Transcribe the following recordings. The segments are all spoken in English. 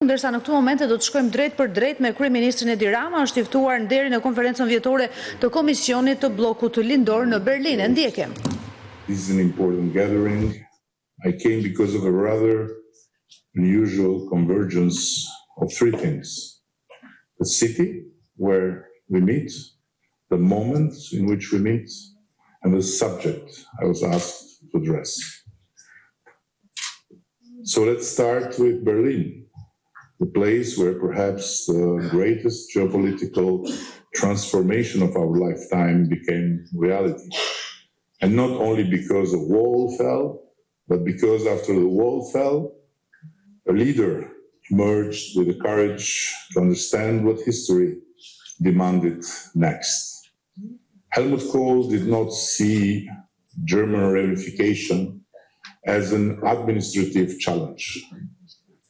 Ndërsa në këto momente do të shkojmë drejt për drejt me Kryeministrin Edi Rama, është i ftuar nderi në Konferencën Vjetore të Komisionit të Bllokut Lindor në Berlin. Ndjekim. This is an important gathering. I came because of a rather unusual convergence of three things. The city where we meet, the moment in which we meet, and the subject I was asked to address. So let's start with Berlin, the place where perhaps the greatest geopolitical transformation of our lifetime became reality. And not only because the wall fell, but because after the wall fell, a leader emerged with the courage to understand what history demanded next. Helmut Kohl did not see German reunification as an administrative challenge.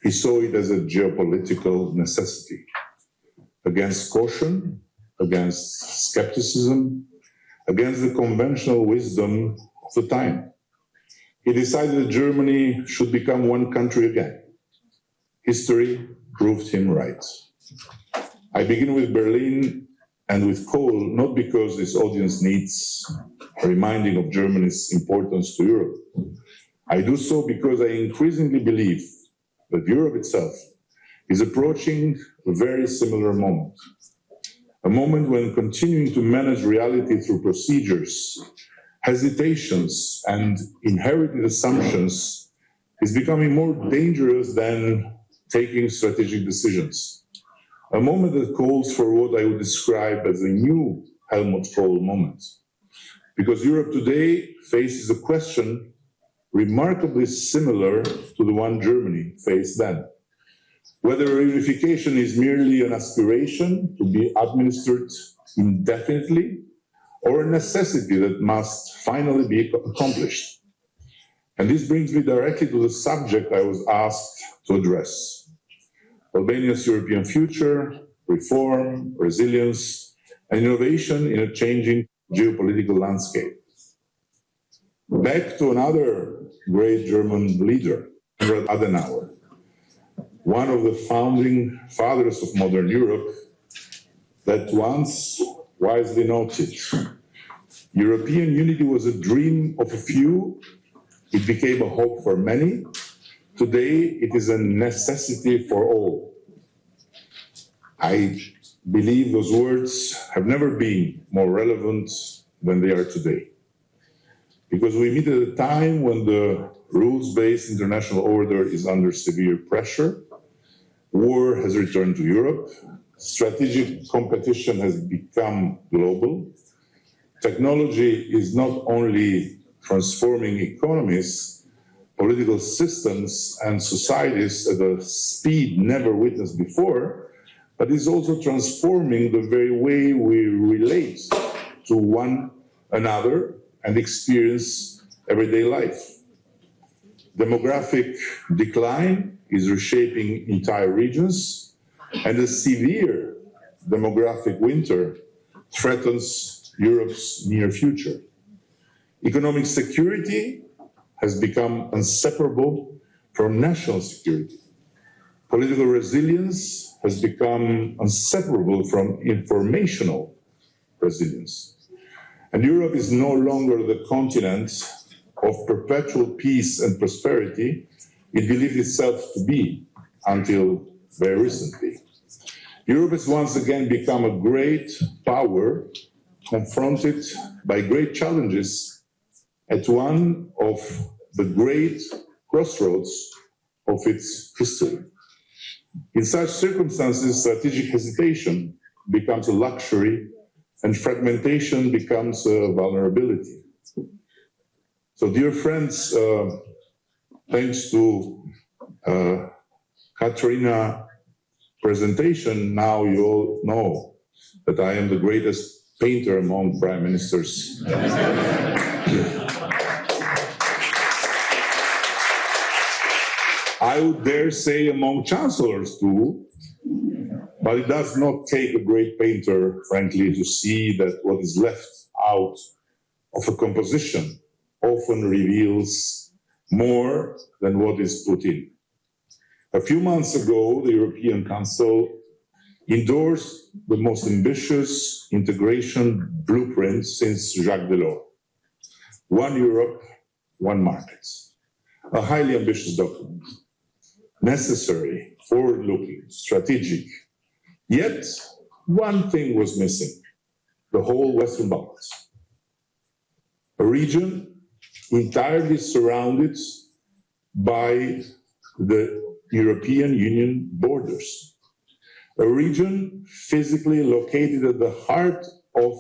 He saw it as a geopolitical necessity. Against caution, against skepticism, against the conventional wisdom of the time. He decided that Germany should become one country again. History proved him right. I begin with Berlin and with Kohl, not because this audience needs a reminding of Germany's importance to Europe. I do so because I increasingly believe that Europe itself is approaching a very similar moment. A moment when continuing to manage reality through procedures, hesitations, and inherited assumptions is becoming more dangerous than taking strategic decisions. A moment that calls for what I would describe as a new Helmut Kohl moment. Because Europe today faces a question remarkably similar to the one Germany faced then. Whether reunification is merely an aspiration to be administered indefinitely or a necessity that must finally be accomplished. And this brings me directly to the subject I was asked to address. Albania's European future, reform, resilience, and innovation in a changing geopolitical landscape. Back to another great German leader, Konrad Adenauer, one of the founding fathers of modern Europe, that once wisely noted, European unity was a dream of a few, it became a hope for many, today it is a necessity for all. I believe those words have never been more relevant than they are today. Because we meet at a time when the rules-based international order is under severe pressure, war has returned to Europe, strategic competition has become global, technology is not only transforming economies, political systems and societies at a speed never witnessed before, but is also transforming the very way we relate to one another and experience everyday life. Demographic decline is reshaping entire regions, and a severe demographic winter threatens Europe's near future. Economic security has become inseparable from national security. Political resilience has become inseparable from informational resilience. And Europe is no longer the continent of perpetual peace and prosperity it believed itself to be until very recently. Europe has once again become a great power confronted by great challenges at one of the great crossroads of its history. In such circumstances, strategic hesitation becomes a luxury and fragmentation becomes a vulnerability. So, dear friends, thanks to Katrina's presentation, now you all know that I am the greatest painter among prime ministers. I would dare say among chancellors too, but it does not take a great painter, frankly, to see that what is left out of a composition often reveals more than what is put in. A few months ago, the European Council endorsed the most ambitious integration blueprint since Jacques Delors. One Europe, one market. A highly ambitious document, necessary, forward-looking, strategic. Yet, one thing was missing: the whole Western Balkans. A region entirely surrounded by the European Union borders. A region physically located at the heart of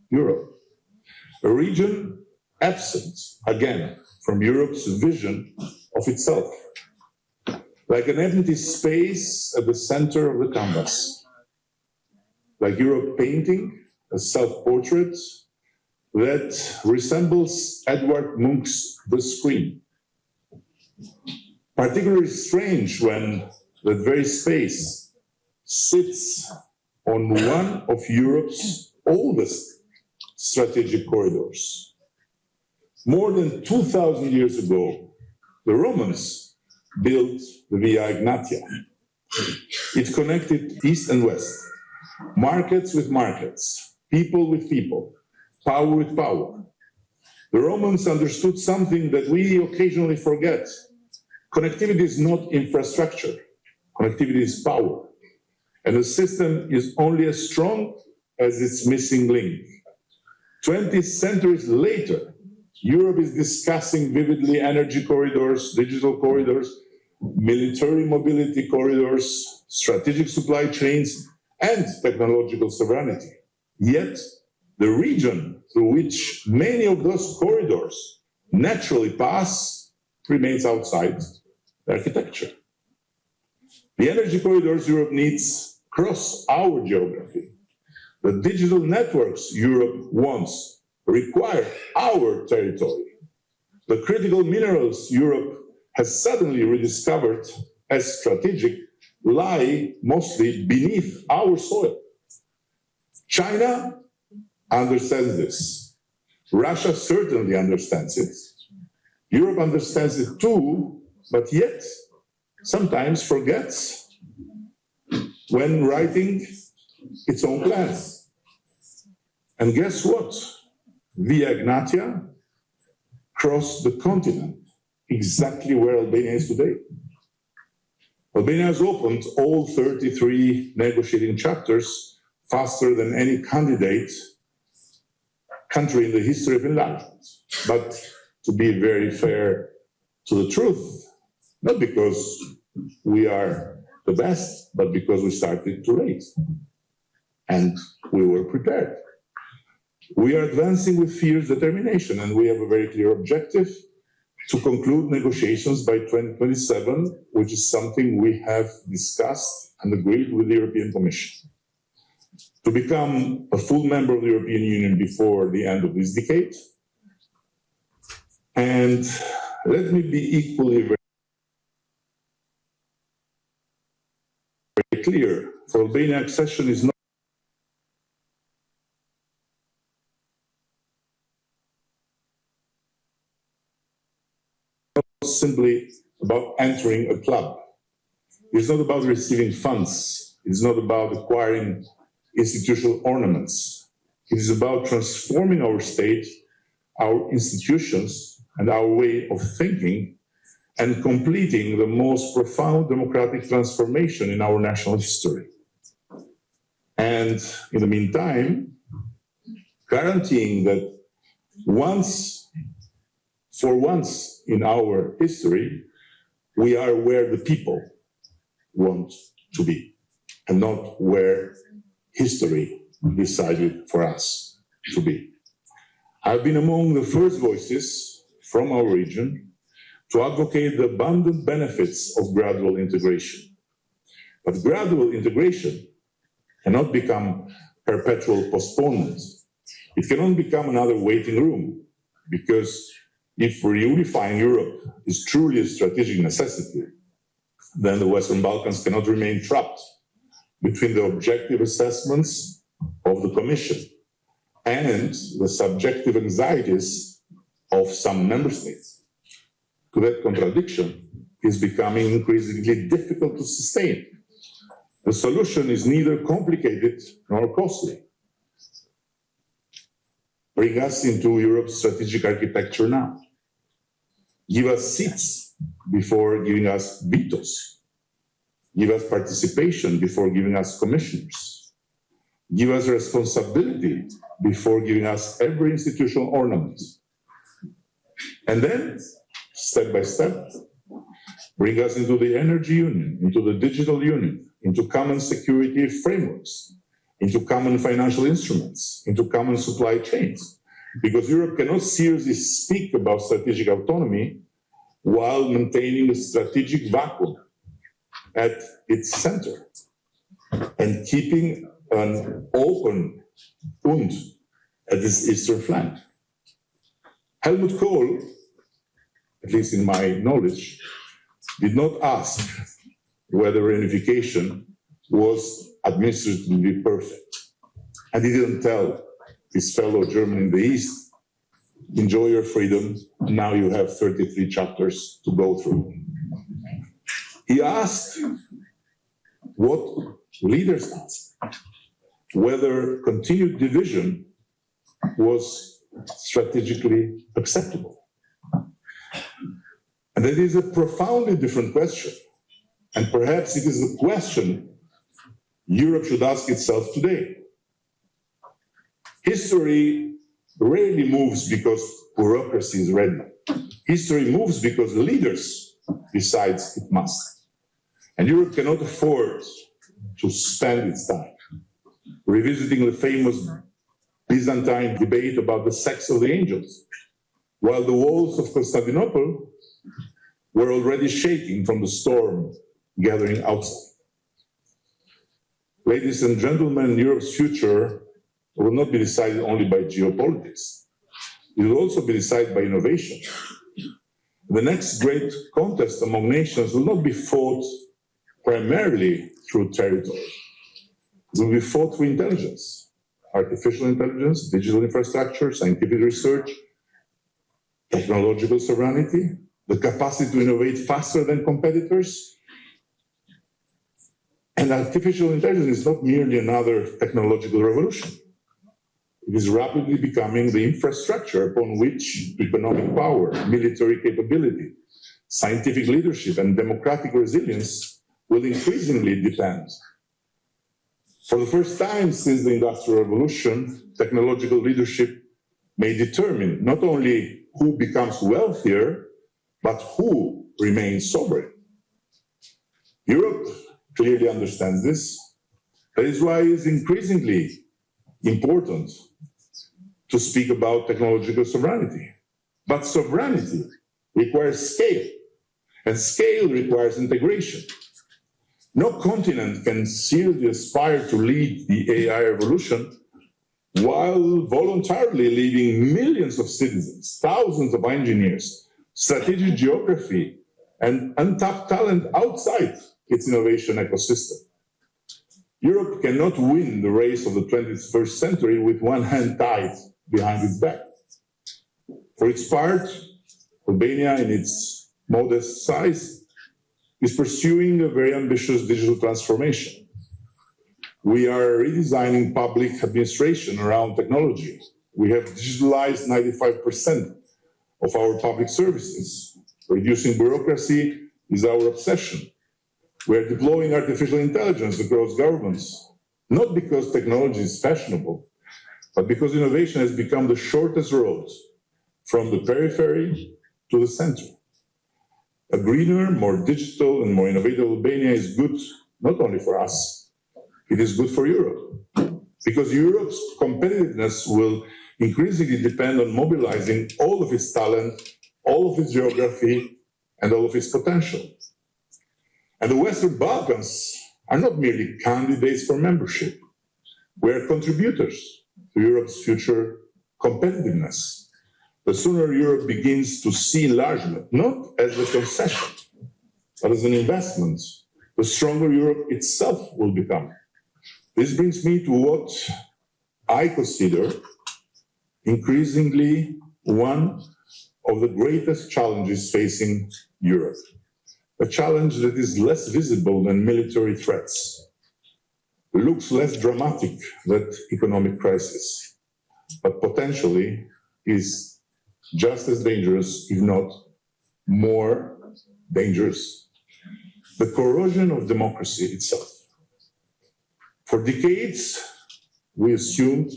Europe. A region absent, again, from Europe's vision of itself. Like an empty space at the center of the canvas. Like Europe painting a self-portrait that resembles Edvard Munch's The Scream. Particularly strange when that very space sits on one of Europe's oldest strategic corridors. More than 2,000 years ago, the Romans built the Via Egnatia. It connected east and west, markets with markets, people with people, power with power. The Romans understood something that we occasionally forget. Connectivity is not infrastructure. Connectivity is power. And the system is only as strong as its missing link. 20 centuries later, Europe is discussing vividly energy corridors, digital corridors, military mobility corridors, strategic supply chains, and technological sovereignty. Yet, the region through which many of those corridors naturally pass remains outside the architecture. The energy corridors Europe needs cross our geography. The digital networks Europe wants require our territory. The critical minerals Europe has suddenly rediscovered as strategic lie mostly beneath our soil. China understands this. Russia certainly understands it. Europe understands it too, but yet sometimes forgets when writing its own plans. And guess what? Via Egnatia crossed the continent, exactly where Albania is today. Albania has opened all 33 negotiating chapters faster than any candidate country in the history of enlargement. But to be very fair to the truth, not because we are the best, but because we started too late. And we were prepared. We are advancing with fierce determination, and we have a very clear objective to conclude negotiations by 2027, which is something we have discussed and agreed with the European Commission. To become a full member of the European Union before the end of this decade. And let me be equally very clear. For Albania, accession is not simply about entering a club. It's not about receiving funds. It's not about acquiring institutional ornaments. It is about transforming our state, our institutions, and our way of thinking, and completing the most profound democratic transformation in our national history. And in the meantime, guaranteeing that for once in our history, we are where the people want to be, and not where history decided for us to be. I've been among the first voices from our region to advocate the abundant benefits of gradual integration. But gradual integration cannot become perpetual postponement. It cannot become another waiting room, because if reunifying Europe is truly a strategic necessity, then the Western Balkans cannot remain trapped between the objective assessments of the Commission and the subjective anxieties of some member states. To that contradiction, is becoming increasingly difficult to sustain. The solution is neither complicated nor costly. Bring us into Europe's strategic architecture now. Give us seats before giving us vetoes. Give us participation before giving us commissioners. Give us responsibility before giving us every institutional ornament. And then, step by step, bring us into the energy union, into the digital union, into common security frameworks, into common financial instruments, into common supply chains. Because Europe cannot seriously speak about strategic autonomy while maintaining a strategic vacuum at its center and keeping an open Bund at its eastern flank. Helmut Kohl, at least in my knowledge, did not ask whether reunification was administratively perfect. And he didn't tell his fellow German in the East, enjoy your freedom, now you have 33 chapters to go through. He asked what leaders asked, whether continued division was strategically acceptable. And that is a profoundly different question. And perhaps it is the question Europe should ask itself today. History rarely moves because bureaucracy is ready. History moves because leaders decide it must. And Europe cannot afford to spend its time revisiting the famous Byzantine debate about the sex of the angels, while the walls of Constantinople were already shaking from the storm gathering outside. Ladies and gentlemen, Europe's future will not be decided only by geopolitics. It will also be decided by innovation. The next great contest among nations will not be fought primarily through territory. It will be fought through intelligence, artificial intelligence, digital infrastructure, scientific research, technological sovereignty, the capacity to innovate faster than competitors. And artificial intelligence is not merely another technological revolution. It is rapidly becoming the infrastructure upon which economic power, military capability, scientific leadership, and democratic resilience will increasingly depend. For the first time since the Industrial Revolution, technological leadership may determine not only who becomes wealthier, but who remains sovereign. Europe clearly understands this. That is why it is increasingly important to speak about technological sovereignty. But sovereignty requires scale, and scale requires integration. No continent can seriously aspire to lead the AI revolution while voluntarily leaving millions of citizens, thousands of engineers, strategic geography, and untapped talent outside its innovation ecosystem. Europe cannot win the race of the 21st century with one hand tied behind its back. For its part, Albania, in its modest size, is pursuing a very ambitious digital transformation. We are redesigning public administration around technology. We have digitalized 95% of our public services. Reducing bureaucracy is our obsession. We are deploying artificial intelligence across governments, not because technology is fashionable, but because innovation has become the shortest road from the periphery to the center. A greener, more digital, and more innovative Albania is good not only for us, it is good for Europe. Because Europe's competitiveness will increasingly depend on mobilizing all of its talent, all of its geography, and all of its potential. And the Western Balkans are not merely candidates for membership. We are contributors to Europe's future competitiveness. The sooner Europe begins to see enlargement, not as a concession, but as an investment, the stronger Europe itself will become. This brings me to what I consider increasingly one of the greatest challenges facing Europe. a challenge that is less visible than military threats, looks less dramatic than economic crisis, but potentially is just as dangerous, if not more dangerous. The corrosion of democracy itself. For decades, we assumed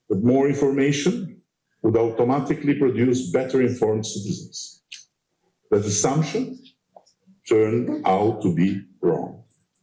that more information would automatically produce better informed citizens. That assumption turned out to be wrong.